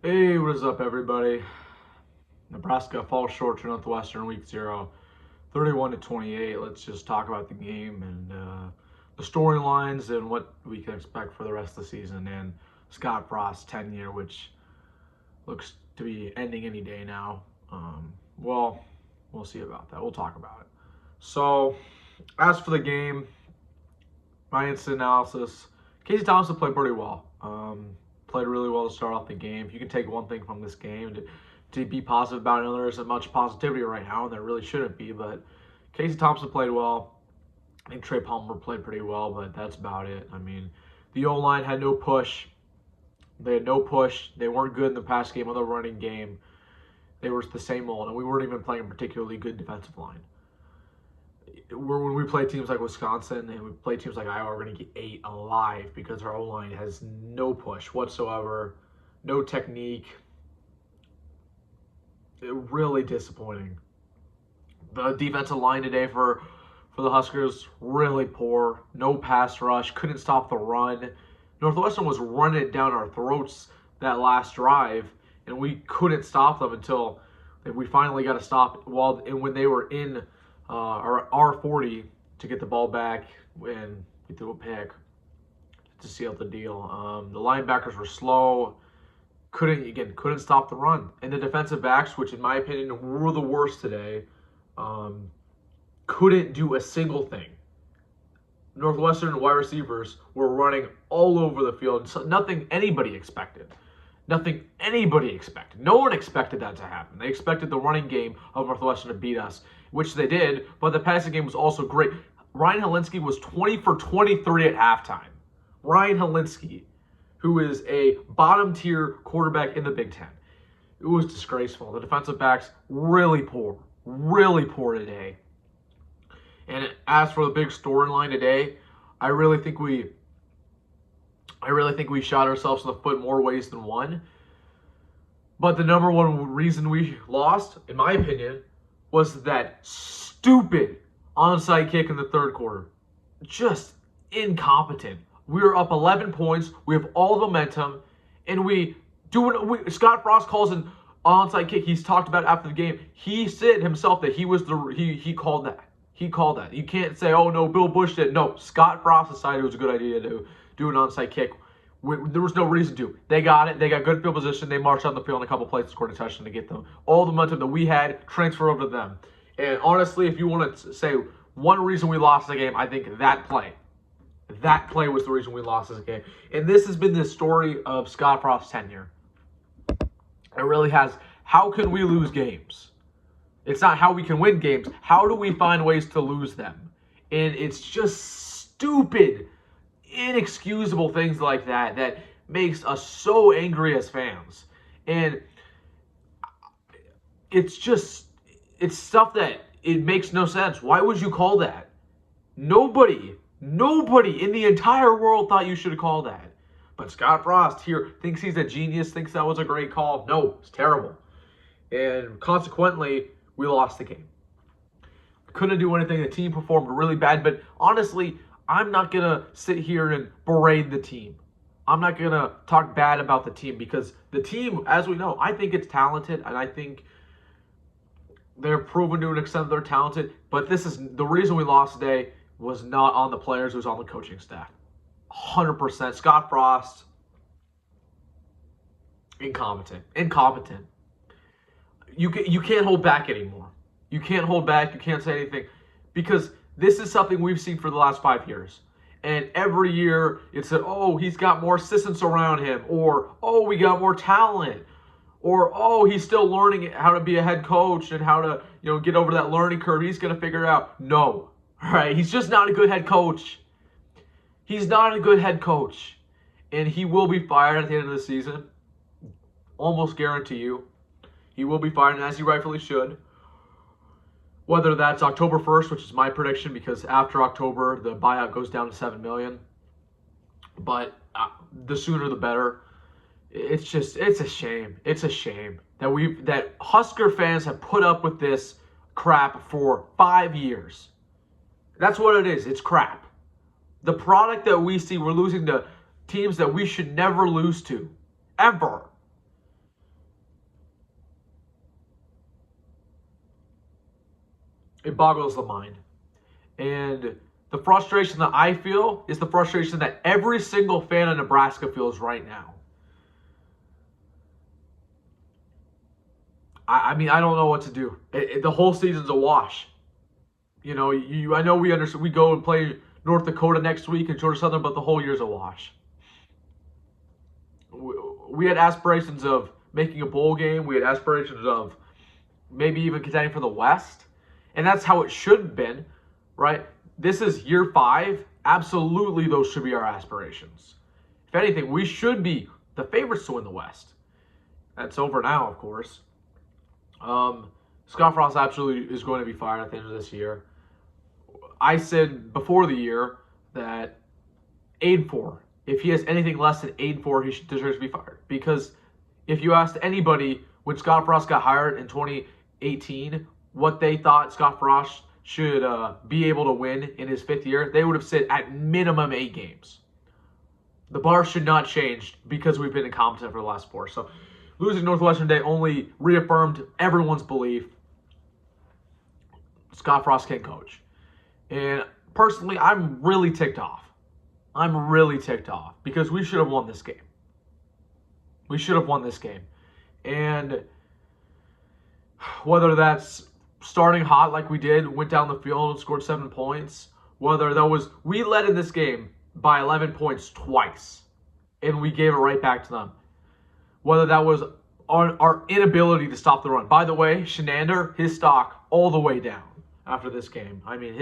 Hey, what is up, everybody? Nebraska falls short to Northwestern week 0, 31-28. Let's just talk about the game and the storylines and what we can expect for the rest of the season and Scott Frost's tenure, which looks to be ending any day now. Well, we'll see about that. We'll talk about it. So, as for the game, my instant analysis, Casey Thompson played pretty well. Played really well to start off the game. If you can take one thing from this game to be positive about it, I know there isn't much positivity right now, and there really shouldn't be, but Casey Thompson played well. I think Trey Palmer played pretty well, but that's about it. I mean, the O-line had no push. They had no push. They weren't good in the pass game or the running game. They were the same old, and we weren't even playing a particularly good defensive line. When we play teams like Wisconsin and we play teams like Iowa, we're going to get ate alive because our O-line has no push whatsoever, no technique. Really disappointing. The defensive line today for the Huskers, really poor. No pass rush, couldn't stop the run. Northwestern was running it down our throats that last drive, and we couldn't stop them until we finally got to stop when they were in our R40 to get the ball back, and we threw a pick to seal the deal. The linebackers were slow, couldn't stop the run, and the defensive backs, which in my opinion were the worst today, couldn't do a single thing. Northwestern wide receivers were running all over the field, so nothing anybody expected. Nothing anybody expected. No one expected that to happen. They expected the running game of Northwestern to beat us, which they did, but the passing game was also great. Ryan Helinski was 20 for 23 at halftime. Ryan Helinski, who is a bottom-tier quarterback in the Big Ten. It was disgraceful. The defensive backs, really poor today. And as for the big storyline today, I really think we shot ourselves in the foot more ways than one. But the number one reason we lost, in my opinion, was that stupid onside kick in the third quarter. Just incompetent. We were up 11 points. We have all the momentum, and Scott Frost calls an onside kick. He's talked about it after the game. He said himself that he called that. He called that. You can't say, oh no, Bill Bush did. No, Scott Frost decided it was a good idea to do an onside kick. There was no reason to. They got it. They got good field position. They marched on the field in a couple plays and scored a touchdown to get them. All the momentum that we had transferred over to them. And honestly, if you want to say one reason we lost the game, I think that play was the reason we lost this game. And this has been the story of Scott Frost's tenure. It really has. How can we lose games? It's not how we can win games. How do we find ways to lose them? And it's just stupid, inexcusable things like that makes us so angry as fans. And it's stuff that it makes no sense. Why would you call that? Nobody in the entire world thought you should call that. But Scott Frost here thinks he's a genius, thinks that was a great call. No, it's terrible. And consequently, we lost the game. Couldn't do anything. The team performed really bad. But honestly, I'm not going to sit here and berate the team. I'm not going to talk bad about the team because the team, as we know, I think it's talented, and I think they're proven to an extent they're talented. But this is the reason we lost today was not on the players. It was on the coaching staff. 100%. Scott Frost, incompetent. You can't hold back anymore. You can't hold back. You can't say anything because this is something we've seen for the last 5 years. And every year it's that, oh, he's got more assistants around him, or, oh, we got more talent, or, oh, he's still learning how to be a head coach and how to, get over that learning curve. He's going to figure it out. No, right? He's just not a good head coach. He's not a good head coach. And he will be fired at the end of the season. Almost guarantee you. He will be fired, and as he rightfully should. Whether that's October 1st, which is my prediction, because after October, the buyout goes down to $7 million. But the sooner the better. It's a shame. It's a shame that Husker fans have put up with this crap for 5 years. That's what it is. It's crap. The product that we see, we're losing to teams that we should never lose to. Ever. it boggles the mind. And the frustration that I feel is the frustration that every single fan of Nebraska feels right now. I mean, I don't know what to do. The whole season's a wash. I know we understand. We go and play North Dakota next week and Georgia Southern, but the whole year's a wash. We had aspirations of making a bowl game. We had aspirations of maybe even contending for the West. And that's how it should have been, right? This is year 5. Absolutely, those should be our aspirations. If anything, we should be the favorites to win the West. That's over now, of course. Scott Frost absolutely is going to be fired at the end of this year. I said before the year that 8-4. If he has anything less than 8-4, he deserves to be fired. Because if you asked anybody when Scott Frost got hired in 2018 what they thought Scott Frost should be able to win in his 5th year, they would have said at minimum 8 games. The bar should not change because we've been incompetent for the last 4. So losing Northwestern Day only reaffirmed everyone's belief Scott Frost can coach. And personally, I'm really ticked off. Because we should have won this game. And whether that's starting hot like we did, went down the field and scored 7 points, whether that was, we led in this game by 11 points twice, and we gave it right back to them. Whether that was our inability to stop the run. By the way, Shenander, his stock all the way down after this game. I mean,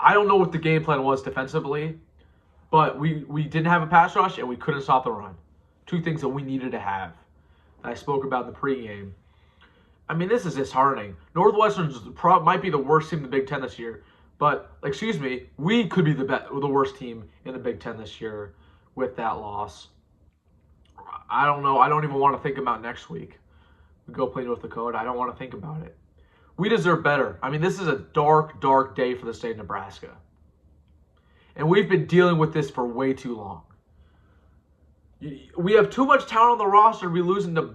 I don't know what the game plan was defensively, but we didn't have a pass rush and we couldn't stop the run. 2 things that we needed to have. I spoke about in the pregame. I mean, this is disheartening. Northwestern might be the worst team in the Big Ten this year, but we could be the worst team in the Big Ten this year with that loss. I don't know. I don't even want to think about next week. We go play North Dakota. I don't want to think about it. We deserve better. I mean, this is a dark, dark day for the state of Nebraska. And we've been dealing with this for way too long. We have too much talent on the roster to be losing to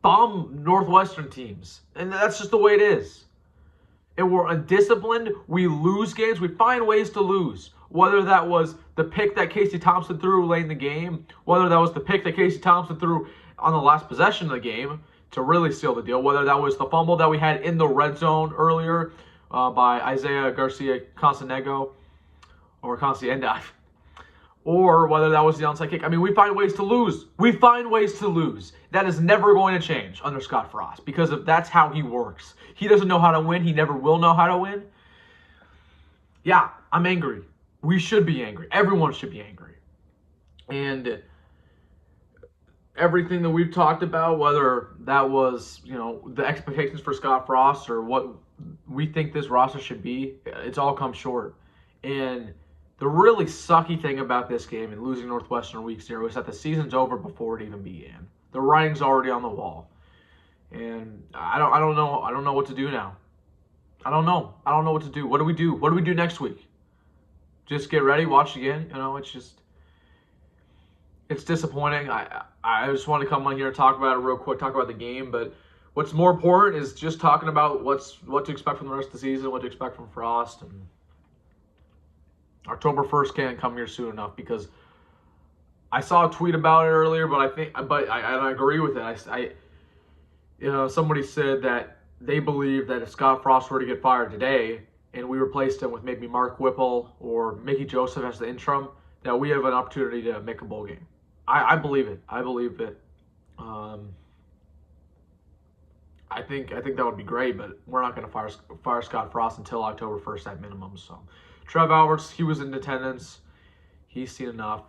bum Northwestern teams. And that's just the way it is. And we're undisciplined. We lose games. We find ways to lose. Whether that was the pick that Casey Thompson threw late in the game, whether that was the pick that Casey Thompson threw on the last possession of the game to really seal the deal, whether that was the fumble that we had in the red zone earlier by Isaiah Garcia Consanego, or whether that was the onside kick. I mean, we find ways to lose. That is never going to change under Scott Frost because that's how he works. He doesn't know how to win. He never will know how to win. Yeah, I'm angry. We should be angry. Everyone should be angry. And everything that we've talked about, whether that was, the expectations for Scott Frost or what we think this roster should be, it's all come short. And the really sucky thing about this game and losing Northwestern week 0 is that the season's over before it even began. The writing's already on the wall. And I don't know what to do now. I don't know what to do. What do we do? What do we do next week? Just get ready, watch again. It's disappointing. I just want to come on here and talk about it real quick, talk about the game. But what's more important is just talking about what to expect from the rest of the season, what to expect from Frost. And October 1st can't come here soon enough because I saw a tweet about it earlier, but I agree with it. Somebody said that they believe that if Scott Frost were to get fired today and we replaced him with maybe Mark Whipple or Mickey Joseph as the interim, that we have an opportunity to make a bowl game. I believe it. I think that would be great, but we're not going to fire Scott Frost until October 1st at minimum. So, Trev Alberts, he was in attendance. He's seen enough.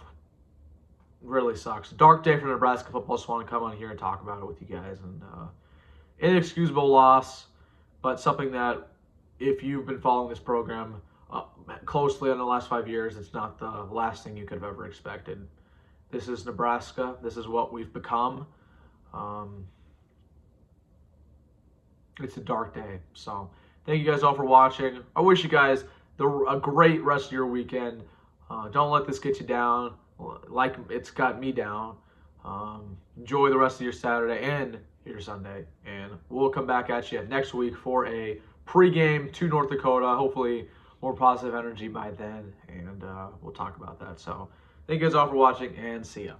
Really sucks. Dark day for Nebraska football. Just want to come on here and talk about it with you guys. And inexcusable loss, but something that if you've been following this program closely in the last 5 years, it's not the last thing you could have ever expected. This is Nebraska. This is what we've become. It's a dark day. So thank you guys all for watching. I wish you guys a great rest of your weekend. Don't let this get you down like it's got me down. Enjoy the rest of your Saturday and your Sunday. And we'll come back at you next week for a pregame to North Dakota. Hopefully more positive energy by then, and we'll talk about that. So thank you guys all for watching, and see ya.